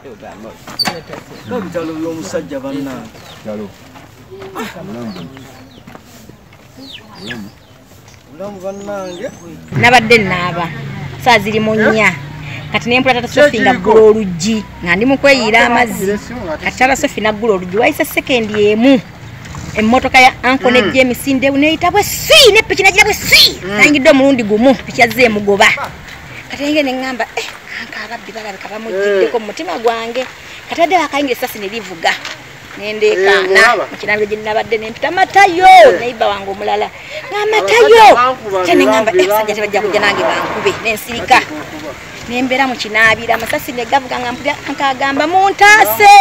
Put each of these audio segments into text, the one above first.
Kitalo y'omusajja banna. Kitalo. Mulamu bannange. Nabadde naaba. Saa ziri mu nnya. Kati ne mpulira Tata Sophie ngagula oluggi nga ndi mu kweyira amazzi. Kati Tata Sophie naggula oluggi wayise sekendi emu. Emmotoka ya Anko ne James Ndewu neyita bwe si ne piki nagira bwe si. Nayingidde omulundi gumu piki azze emugoba. Kati nge ne ngamba Anka ababbi balabika bamujiddeko mu mutima gwange. Kati adde bakayingira essasi ne livuga. Nendekaana mukinabiro gye nnabadde ne mpita Matayo neiba wange omulala. Nga Matayo. Kyane ngamba sajja tebajja kujja nange bankube nensirika. Nembera mu kinaabira amasasi ne gavuga nga mpulira Anka agamba muntaase.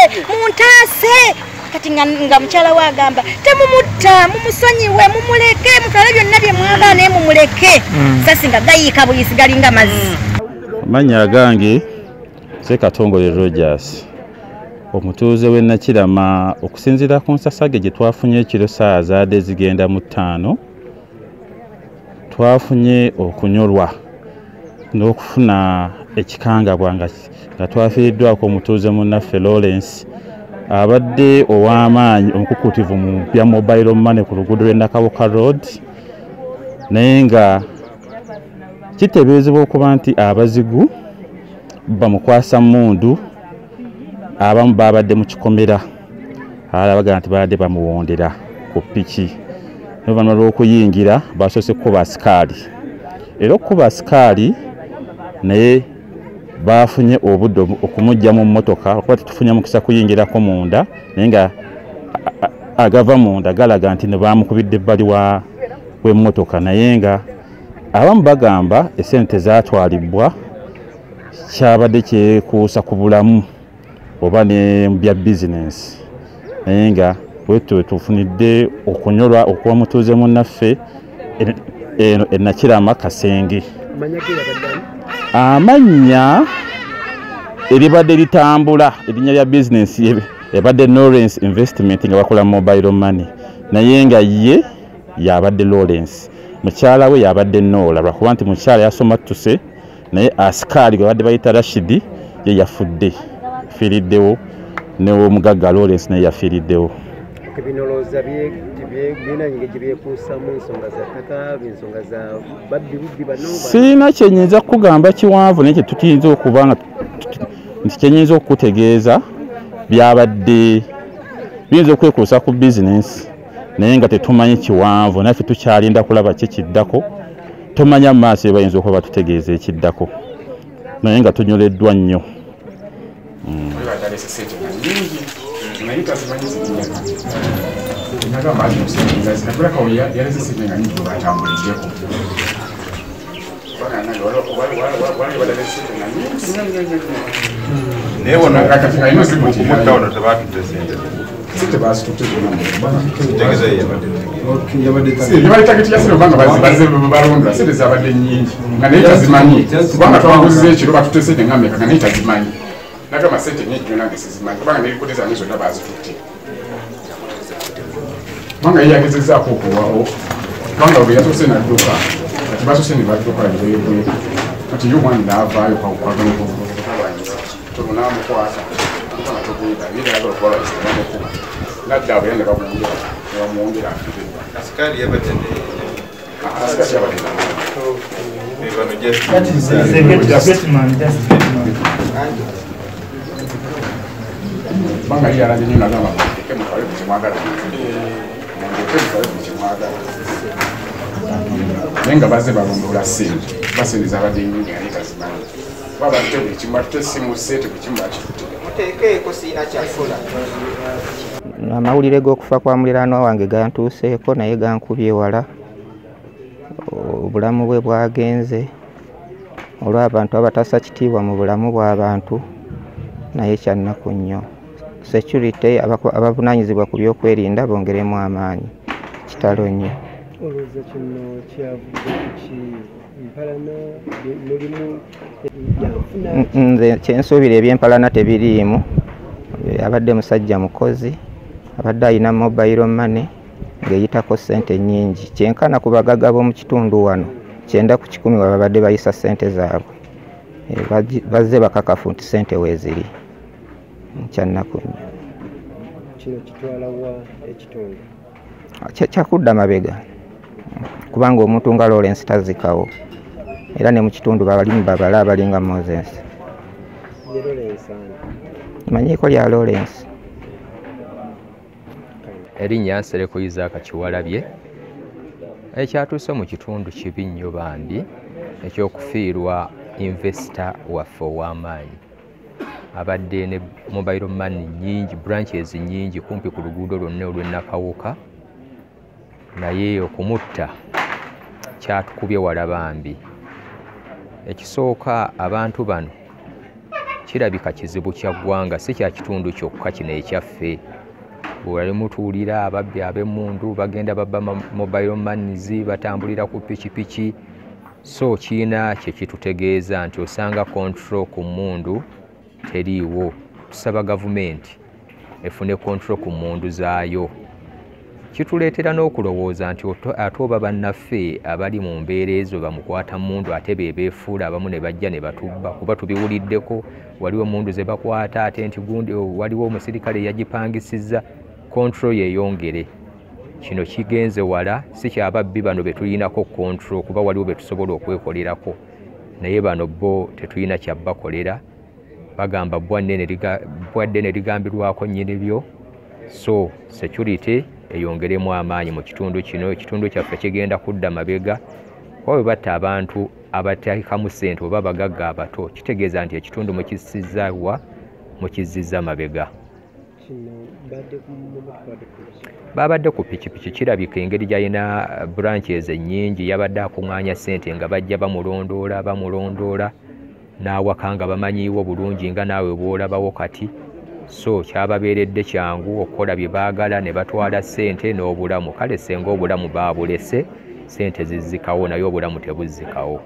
Kati nga Mukyalawe agamba temumutta mumusonyiwe mumuleke mutwale byonna bye mwagala naye mumuleke. Sasi nga gayiika buyisi galinga mazzi. Amanya gange Sekatongole Rogers omutuuze w'e Nakirama okusinziira ku nsasage gye twafunye ekiro saa zaade zigenda mu 5 twafunye okunyolwa n'okufuna ekikangabwa nga twafiiriddwako omutuuze munnaffe Lawrence abadde ow'amaanyi omukukutivu mu bya mobile money ku luguudo lw'e Nakawoka Road naye nga kiteeberezebwa okuba nti abazigu bamukwasa mmundu abamu babadde mu kikomera abaga nti babadde bamuwondera ku ppiki n'oluvannyuma lw'okuyingira basoose kuba asikaali era okuba asikaali naye bafunye obudde okumujja mu mmotoka okuba tetufunye mukisa kuyingirako munda naye nga agava munda galaga nti ne bamukubidde ebbali w'emmotoka naye nga abamu bagamba essente zaatwalibwa kyabadde kyekuusa ku bulamu oba ne bya bizinensi naye nga bwetyo tufunidde okunyolwa okuba mutuuze munnaffe eno e Nakirama Kasenge. Amanya eribadde litambula erinnya lya bizinensi ebadde Lawrence Investment nga bakola mobile money naye nga ye yabadde Lawrence Mukyalawe yabadde Nola lwakuba nti mukyala yasoma tuse naye asikaali gwe badde bayita Rashidi ye yafudde fiiriddewo ne Omugagga Lawrence naye yafiiriddewo. Ebinoloza byebina nyingi byekuusa mu nsonga za ttaka ensonga za babbi bano sina kyenyinza kugamba kiwanvu naye kyetuyinza okuba nga nti kyenyinza okutegeeza byabadde biyinza okwekuusa ku bizinensi naye nga tetumanyi kiwanvu naffe tukyalinda kulaba kikiddako tomanya mu maaso bayinza okuba batutegeeza ekiddako naye nga tunyoleddwa nnyo. Nagama sente nyingi nnyo nange sizimanyi kubanga n'ebikute zange zonna baazitutte. Kubanga ye yagezezaako okuwawo kubanga bwe yasoose n'adduka kati basoose ne badduka yebweku kati ye omwami n'avaayo kwagala okubalwanyiza tono n'amukwata mukama togenda ye nayagala okubalwanyiza n'amukuba n'adda abo yange bamuwongera afire. Asikaali yabadde Asikaali yabadde banga yala nyo nagamba ke mutwale ku kimwagala nenga baze balondola sente basindiza abadde nyingi naye tazimanyi baba ntewe ekimwate simu sente ku kimba kifute muteekeeko siina kyakola. Amawulire g'okufa kwa muliraanwa wange gantuuseeko naye gankubye wala obulamu bwe bwagenze olw'abantu abatassa kitiibwa mu bulamu bw'abantu naye kyannaku nnyo. Security abavunaanyizibwa ku byokwerinda bongeremu amaanyi kitalo nnyo. Olowooza kino kyavuga ki empalana mulimu nze kyensuubira ebyempalana tebiriimu. Abadde musajja mukozi abadde alina mobile money ng'eyitako ssente nnyingi kyenkana ku bagagga b'omu kitundu wano 9 ku 10 babadde bayisa ssente zaabwe bazze bakakafu nti ssente weeziri. kyannaku kino kitwala wa ekitundu kyakudda mabega kubanga omuntu nga Lawrence tazikawo era ne mu kitundu balimu babala abalinga Moses manyiiko lya Lawrence erinnya Nsereko Isaac Kiwalabye. Ekyatuuse mu kitundu kibi nnyo bambi ekyokufiirwa investor waffe ow'amaanyi abadde ne mobile money nyingi branches nyingi kumpi ku luguudo lwonna olw'Ennakawuka, naye okumutta kyatukubye wala bambi. Ekisooka abantu bano kirabika kizibu kya ggwanga, si kya kitundu kyokka kino ekyaffe. Bwali mutuulira ababbi ab'emmundu bagenda babba mobile monies batambulira ku pikipiki, so kiina kye kitutegeeza nti osanga control ku mmundu teriiwo. Tusaba gavumenti efune control ku mmundu zaayo. Kituleetera n'okulowooza nti ate oba bannaffe abali mu mbeera ezo bamukwata mmundu ate be beefuula abamu ne bajja ne batubba, kuba tubiwuliddeko. Waliwo mmundu ze bakwata ate nti gundi waliwo omusirikale yagipangisizza, control yeeyongere. Kino kigenze wala, si kyababbi bano be tulinako control kuba waliwo be tusobola okwekolerako, naye bano bo tetulina kyabbakolera. Bagamba bwadde ne ligambirwako nnyinibyo. So security eyongeremu amaanyi mu kitundu kino. Ekitundu kyaffe kigenda kudda mabega. Kuba bwe batta abantu abateekamu ssente oba abagagga abato, kitegeeza nti ekitundu mukizizza mabega. Babadde ku pikipiki, kirabika engeri gy'alina branches ennyingi, yabadde akuŋŋaanya ssente nga bajja bamulondoola n'awaka nga bamanyiiwo bulungi nga naawe bw'olabawo kati. So kyababeeredde kyangu okukola bye baagala ne batwala ssente n'obulamu. Kale senga obulamu baabulese, ssente zizzikawo naye obulamu tebuzzikawo.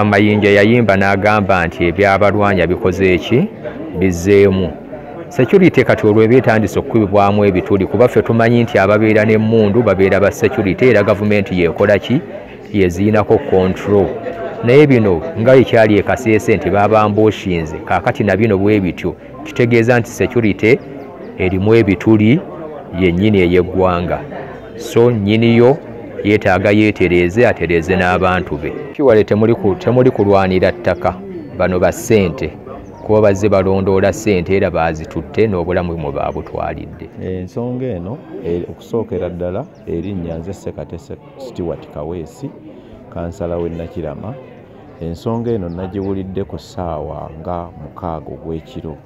Mayinja yayimba n'agamba nti ebyabalwanya bikoze eki, bizzeemu. Security kati olwo ebyetandise okukubibwamu ebituli, kuba ffe tumanyi nti ababeera n'emmundu babeera ba security era gavumenti yeekola ki, yeziinako control. Naye bino nga ekyali ekaseese nti babamboshinze, kaakati na bino bwe bityo, kitegeeza nti security erimu ebituli yennyini ey'eggwanga. So nnyiniyo yeetaaga yeetereeze, atereeze n'abantu be. Kiwale temuli kulwanira ttaka, bano ba ssente kuba bazze balondoola ssente era baazitutte n'obulamu mwe baabutwalidde. Ensonga eno okusookera ddala erinnya nze Sekate Stewart Kaweesi, kansala w'e Nakirama. Ensonga eno nagiwulidde ku ssaawa nga 6 ogw'ekiro.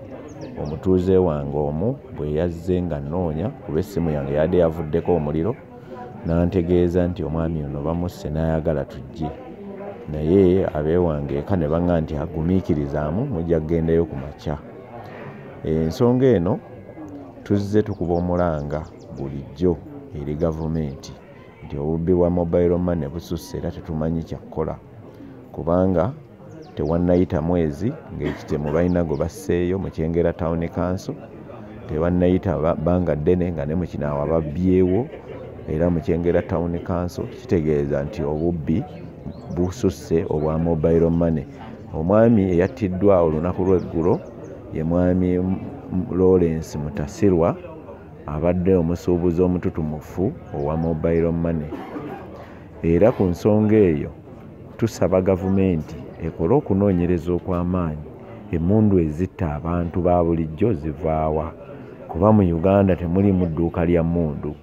Omutuuze wange omu bwe yazze nga nnoonya kuba essimu yange yadde yavuddeko omuliro, n'antegeeza nti omwami ono bamusse n'ayagala tujje. Naye abeewange eka ne baŋŋamba nti agumiikirizaamu mujja kugendayo ku makya. Ensonga eno tuzze tukuba omulanga bulijjo eri gavumenti nti obubbi bwa mobile money bususse era tetumanyi kyakukola, kubanga tewannayita mwezi ng'ekitemu balina gwe basseeyo mu Kyengera Town Council, tewannayita bbanga ddene nga ne mu Kinaawa babbyewo era mu Kyengera Town Council. Kitegeeza nti obubbi bususse obwa mobile money. Omwami eyattiddwa olunaku lw'eggulo ye mwami Lawrence Mutasirwa, abadde omusuubuzi omututumufu owa mobile money. Era ku nsonga eyo tusaba gavumenti ekole okunoonyereza okw'amaanyi emmundu ezitta abantu ba bulijjo zivaawa, kuba mu Uganda temulimu dduuka lya mmundu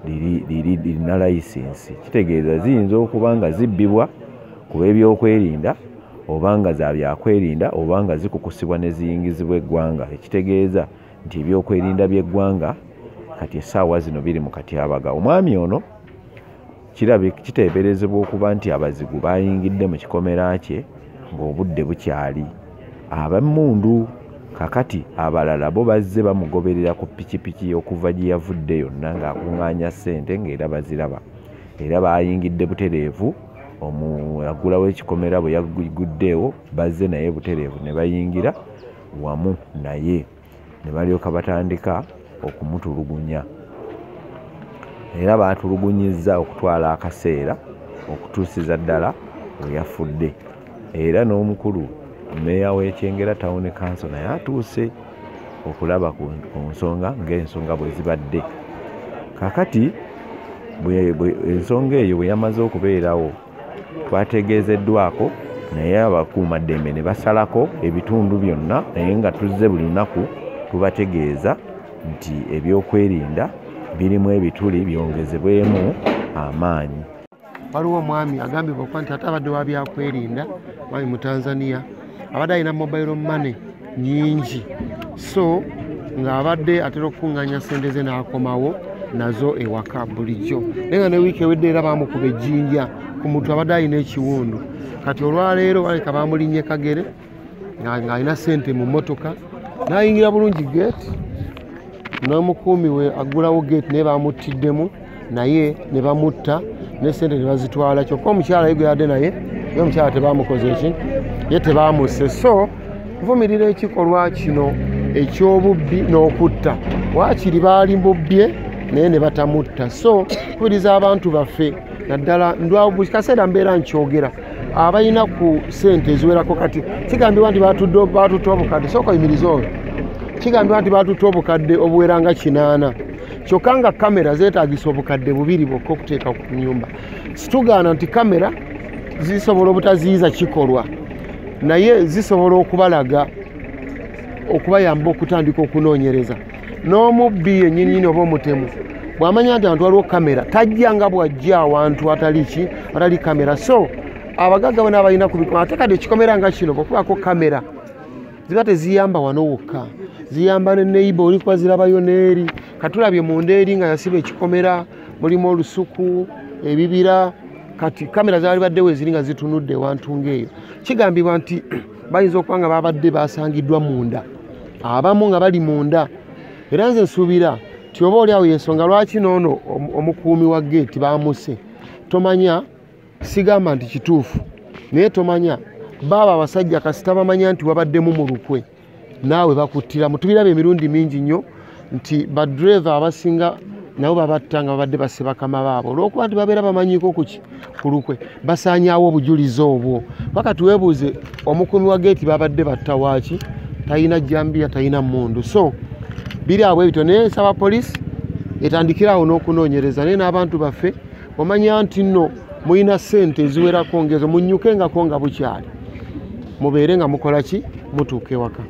lirina layisinsi. Kitegeeza ziyinza okuba nga zibbibwa kuba ebyokwerinda oba nga za byakwerinda oba nga zikukusibwa ne ziyingizibwa eggwanga. Ekitegeeza nti ebyokwerinda by'eggwanga kati essaawa zino biri mu katyabaga. Omwami ono kiteeberezebwa okuba nti abazigu bayingidde mu kikomera kye ng'obudde bukyali. Ab'emmundu kakati abalala bo bazze bamugoberera ku pikipiki okuva gye yavudde yonna ng'akuŋŋaanya ssente ng'era baziraba. Era bayingidde butereevu, omulagula w'ekikomera bwe yaguddeewo bazze naye butereevu ne bayingira wamu naye ne balyoka batandika okumutulugunya. Era baatulugunyizza okutwala akaseera okutuusiza ddala we yafudde. Era n'omukulu mmeeya w'Ekyengera Town Council naye atuuse okulaba ku nsonga ng'ensonga bwe zibadde. Kakati ensonga eyo bwe yamaze okubeerawo twategeezeddwako naye abakuumaddembe ne basalako ebitundu byonna naye nga tuzze buli lunaku tubategeeza nti ebyokwerinda birimu ebituli byongezebwemu amaanyi. Waliwo omwami agambibwa okuba nti ate abadde wa byakwerinda mwami mu Tanzania abadde alina mobile money nyingi, so ng'abadde atera okukuŋŋaanya ssente ze n'akomawo nazo ewaka bulijjo. Naye nga ne wiiki ewedde era baamukuba ejjinja ku mutwe, abadde alina ekiwundu. Kati olwaleero baleka baamulinnye kagere ng'alina ssente mu mmotoka n'ayingira bulungi geeti, n'omukuumi we aggulawo geeti naye baamuತ್ತಿddemu naye ne bamutta ne ssente ne bazitwala. Kyokka omukyala yegeyadde naye ye omukyala tebaamukoze ki, ye tebaamuse. So nvumirira ekikolwa kino eky'obubbi n'okutta, waakiri baali mbubbye naye ne batamutta. So kubiriza abantu baffe naddala buli kaseera mbeera nkyogera abalina ku ssente eziwerako. Kati kigambibwa nti baatutta obukadde, sooka oyimiriza oyo, kigambibwa nti baatutta obukadde obuwera nga 8, kyokka nga kamera zeetaagisa obukadde 2 bwokka okuteeka ku nnyumba. Situgaana nti kamera zisobola obutaziyiza kikolwa, naye zisobola okubalaga, okubayamba okutandika okunoonyereza. N'omubbi yennyini oba omutemu bw'amanya nti abantu waliwo kamera tajja nga bw'ajja awantu atali kamera. So abagagga bonna abalina ate kati ekikomera nga kino bw'okubako kamera ziba teziyamba wano wokka, ziyamba ne neiba oli kuba zirabayo n'eri. Katulabye munda eri nga yasiba ekikomera mulimu olusuku, ebibira. Kati kamera zaali badde we ziri nga zitunudde ewantu ng'eyo. Kigambibwa nti bayinza okuba nga babadde basangiddwa munda, abamu nga bali munda. Era nze nsuubira ti oba oli awo yensonga lwaki noono omukuumi wa geeti baamuse. Tomanya, sigamba nti kituufu, naye tomanya baaba abasajja kasita bamanya nti wabaddemu mu lukwe naawe bakuttiramu. Tubiraba emirundi mingi nnyo nti badreva abasinga nabo babatta nga babadde basiba bakama baabo olw'okuba nti babeera bamanyiko ku lukwe, basaanyaawo obujulizi obwo. Paka tuweebuuze omukuumi wa geeti babadde batta waaki, talina jambiya, talina mmundu. So biri awo ebito, naye nsaba poliisi etandikirawo n'okunoonyereza. Naye n'abantu baffe omanya nti nno mulina ssente eziwerako ngezo, munnyukengako nga bukyali, mubeere nga mukola ki, mutuuka ewaka.